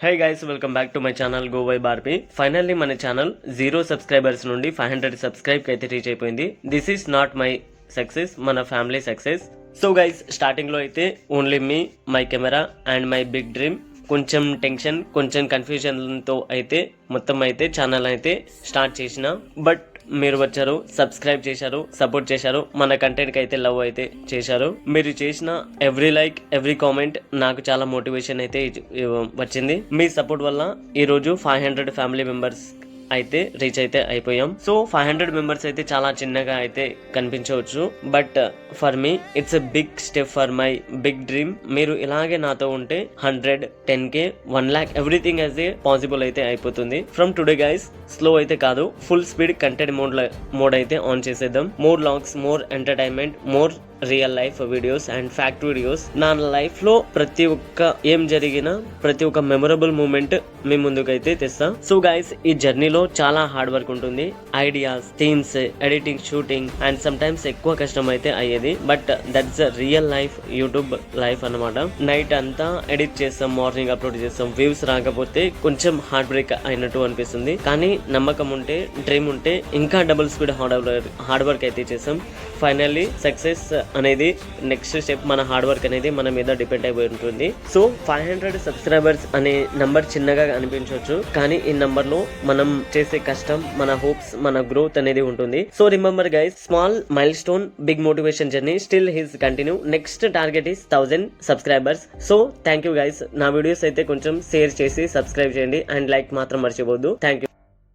High guys, welcome back to my channel go by Barbie. Finally మన channel 0 subscribers నుండి 500 subscribe అయితే reach అయిపోయింది. This is not my success, మన family success. So guys, స్టార్టింగ్లో అయితే only me, my camera and my big dream. కొంచెం tension, కొంచెం కన్ఫ్యూజన్తో అయితే మొత్తం అయితే ఛానల్ అయితే స్టార్ట్ చేసిన. బట్ మీరు వచ్చారు, సబ్స్క్రైబ్ చేశారు, సపోర్ట్ చేశారు, మన కంటెంట్కి అయితే లవ్ అయితే చేశారు. మీరు చేసిన ఎవ్రీ లైక్, ఎవ్రీ కామెంట్ నాకు చాలా మోటివేషన్ అయితే వచ్చింది. మీ సపోర్ట్ వల్ల ఈరోజు 500 ఫ్యామిలీ మెంబర్స్ అయితే రీచ్ అయితే అయిపోయాం. సో 500 మెంబర్స్ అయితే చాలా చిన్నగా అయితే కనిపించవచ్చు, but for me it's a big step for my big dream. మీరు ఇలాగే నాతో ఉంటే 100, 10K, 1 lakh everything as a possible అయితే అయిపోతుంది. ఫ్రమ్ టుడే గైస్, స్లో అయితే కాదు, ఫుల్ స్పీడ్ కంటెంట్ మోడ్ అయితే ఆన్ చేసేద్దాం. More vlogs, more entertainment, more real life videos and fact videos. నా లైఫ్ లో ప్రతి ఒక్క ఏం జరిగినా, ప్రతి ఒక్క మెమొరబుల్ మూమెంట్ మీ ముందుకైతే తెస్తా. సో గైస్, ఈ జర్నీలో చాలా హార్డ్ వర్క్ ఉంటుంది. Ideas, themes, editing, shooting and some times ఎక్కువ కష్టం అయితే అయ్యేది. But that's real life, YouTube life అన్నమాట. నైట్ అంతా ఎడిట్ చేస్తాం, మార్నింగ్ అప్లోడ్ చేస్తాం. వ్యూస్ రాకపోతే కొంచెం హార్ట్ బ్రేక్ అయినట్టు అనిపిస్తుంది. కానీ నమ్మకం ఉంటే, డ్రీమ్ ఉంటే ఇంకా డబుల్ స్పీడ్ హార్డ్ వర్క్ అయితే చేస్తాం. ఫైనల్లీ సక్సెస్ అనేది నెక్స్ట్ స్టెప్. మన హార్డ్ వర్క్ అనేది మన మీద డిపెండ్ అయిపోయి ఉంటుంది. సో 500 సబ్స్క్రైబర్స్ అనే నంబర్ చిన్నగా అనిపించవచ్చు, కానీ ఈ నంబర్ లో మనం చేసే కష్టం, మన హోప్స్, మన గ్రోత్ అనేది ఉంటుంది. So remember guys, small milestone, big motivation journey, still his continue. Next target is 1000 subscribers. So thank you guys. నా వీడియోస్ అయితే కొంచెం షేర్ చేసి సబ్స్క్రైబ్ చేయండి అండ్ లైక్ మాత్రం మర్చిపోవద్దు. Thank you.